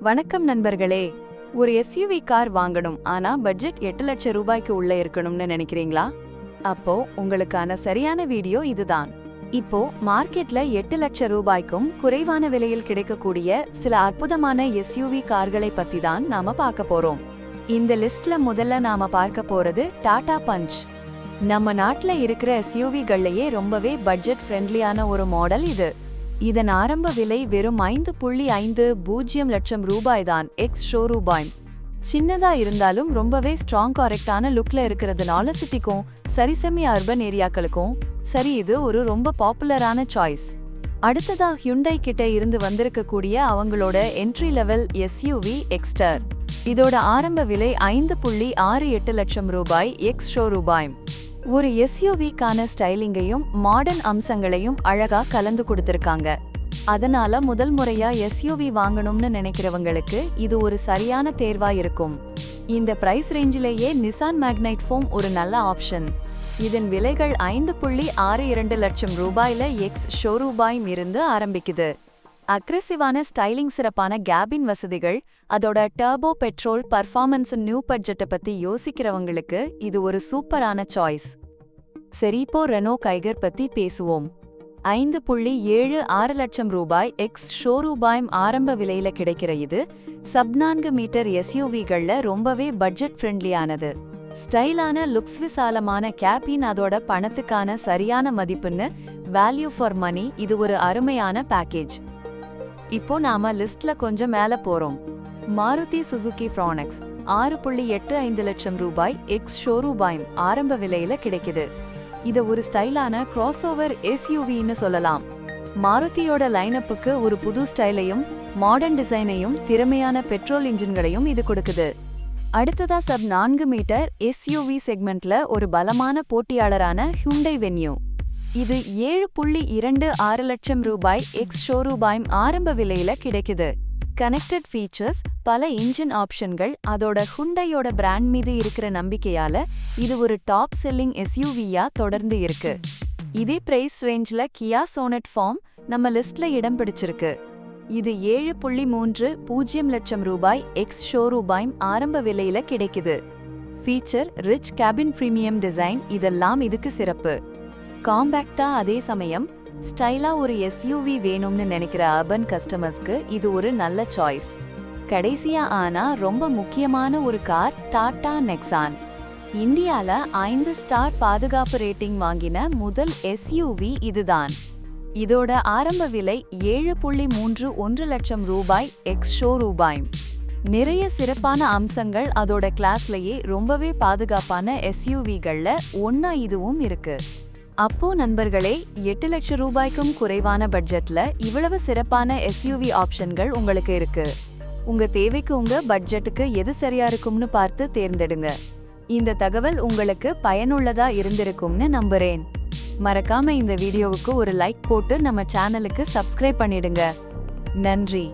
வணக்கம் நண்பர்களே. ஒரு எஸ்யூவி கார் வாங்கணும், ஆனா பட்ஜெட் 8 லட்சம் ரூபாய்க்கு உள்ள இருக்கணும்னு நினைக்கிறீங்களா? அப்போ உங்களுக்கான சரியான வீடியோ இதுதான். இப்போ மார்க்கெட்ல 8 லட்சம் ரூபாய்க்கும் குறைவான விலையில் கிடைக்கக்கூடிய சில அற்புதமான எஸ்யூவி கார்களை பத்தி தான் நாம பார்க்க போறோம். இந்த லிஸ்ட்ல முதல்ல நாம பார்க்க போறது டாடா பஞ்ச். நம்ம நாட்டுல இருக்கிற எஸ்யூவிகள்லயே ரொம்பவே பட்ஜெட் ஃப்ரெண்ட்லியான ஒரு மாடல் இது. இதன் ஆரம்ப விலை வெறும் 5.50 லட்சம் ரூபாய் தான். எக்ஸ் ஷோரூபாய் சின்னதா இருந்தாலும் ரொம்பவே ஸ்ட்ராங் கரெக்டான லுக்ல இருக்கிறதுனால சிட்டிக்கும் சரிசமய அர்பன் ஏரியாக்களுக்கும் சரி இது ஒரு ரொம்ப பாப்புலரான சாய்ஸ். அடுத்ததா ஹியுண்டை கிட்ட இருந்து வந்திருக்கக்கூடிய அவங்களோட என்ட்ரி லெவல் எஸ்யூவி எக்ஸ்டர். இதோட ஆரம்ப விலை 5.68 லட்சம் ரூபாய். எக்ஸ் ஷோரூபாய் ஒரு எஸ்யூவிக்கான ஸ்டைலிங்கையும் மாடர்ன் அம்சங்களையும் அழகா கலந்து கொடுத்திருக்காங்க. அதனால முதல் முறையா எஸ்யூவி வாங்கணும்னு நினைக்கிறவங்களுக்கு இது ஒரு சரியான தேர்வா இருக்கும். இந்த பிரைஸ் ரேஞ்சிலேயே நிசான் மேக்னைட் ஃபோம் ஒரு நல்ல ஆப்ஷன். இதன் விலைகள் 5.62 லட்சம் ரூபாயில எக்ஸ் ஷோரூபாய் இருந்து ஆரம்பிக்குது. அக்ரெசிவான ஸ்டைலிங், சிறப்பான கேபின் வசதிகள், அதோட டர்போ பெட்ரோல் பர்ஃபார்மன்ஸ், நியூ பட்ஜெட்டை பத்தி யோசிக்கிறவங்களுக்கு இது ஒரு சூப்பரான சாய்ஸ். சரி, இப்போ ரெனோ கைகர் பத்தி பேசுவோம். 5.76 லட்சம் ரூபாய். எக்ஸ் ஷோரூபாய் ஆரம்ப விலையில கிடைக்கிற இது சப் 4 மீட்டர் எஸ்யூவிகள்ல ரொம்பவே பட்ஜெட் ஃப்ரெண்ட்லியானது. ஸ்டைலான லுக்ஸ், விசாலமான கேபின், அதோட பணத்துக்கான சரியான மதிப்புன்னு வேல்யூ ஃபார் மணி, இது ஒரு அருமையான பேக்கேஜ். இப்போ நாம லிஸ்ட்ல கொஞ்சம் மேல போறோம். மாருதி சுசுகி ஃப்ரானக்ஸ் 6.85 லட்சம் ரூபாய். எக்ஸ் ஷோரூபாய் ஆரம்ப விலையில கிடைக்குது. இது ஒரு ஸ்டைலான கிராஸ்ஓவர் எஸ்யூவின்னு சொல்லலாம். மாருதியோட லைனப்புக்கு ஒரு புது ஸ்டைலையும் மாடர்ன் டிசைனையும் திறமையான பெட்ரோல் இன்ஜின்களையும் இது கொடுக்குது. அடுத்ததா சப் 4 மீட்டர் எஸ்யூவி செக்மெண்ட்ல ஒரு பலமான போட்டியாளரான ஹியுண்டை வென்யூ. இது 7.26 லட்சம் ரூபாய். எக்ஸ் ஷோரூபாய் ஆரம்ப விலையில கிடைக்குது. கனெக்டட் ஃபீச்சர்ஸ், பல இன்ஜின் ஆப்ஷன்கள், அதோட ஹுண்டையோட பிராண்ட் மீது இருக்கிற நம்பிக்கையால இது ஒரு டாப் செல்லிங் எஸ்யூவியா தொடர்ந்து இருக்கு. இதே பிரைஸ் ரேஞ்ச்ல கியா சோனட் ஃபார்ம் நம்ம லிஸ்ட்ல இடம் பிடிச்சிருக்கு. இது 7.30 லட்சம் ரூபாய். எக்ஸ் ஷோரூபாய் ஆரம்ப விலையில கிடைக்குது. Feature rich cabin, premium design, இதெல்லாம் இதுக்கு சிறப்பு. காம்பேக்டா அதே சமயம் ஸ்டைலா ஒரு எஸ்யூவி வேணும்னு நினைக்கிற அர்பன் கஸ்டமர்ஸ்க்கு இது ஒரு நல்ல சாய்ஸ். கடைசியா ஆனா ரொம்ப முக்கியமான ஒரு கார் டாடா நெக்ஸான். இந்தியால 5 ஸ்டார் பாதுகாப்பு ரேட்டிங் வாங்கின முதல் எஸ்யூவி இதுதான். இதோட ஆரம்ப விலை 7.31 லட்சம் ரூபாய். எக்ஸ் ஷோரூபாய் நிறைய சிறப்பான அம்சங்கள், அதோட கிளாஸ்லயே ரொம்பவே பாதுகாப்பான எஸ்யூவிகள்ல ஒன்னா இதுவும் இருக்கு. அப்போ நண்பர்களே, 8 லட்சம் ரூபாய்க்கும் குறைவான பட்ஜெட்ல இவ்வளவு சிறப்பான எஸ்யூவி ஆப்ஷன்கள் உங்களுக்கு இருக்கு. உங்க தேவைக்கு, உங்க பட்ஜெட்டுக்கு எது சரியா இருக்கும்னு பார்த்து தேர்ந்தெடுங்க. இந்த தகவல் உங்களுக்கு பயனுள்ளதா இருந்திருக்கும்னு நம்புறேன். மறக்காம இந்த வீடியோவுக்கு ஒரு லைக் போட்டு நம்ம சேனலுக்கு சப்ஸ்கிரைப் பண்ணிடுங்க. நன்றி.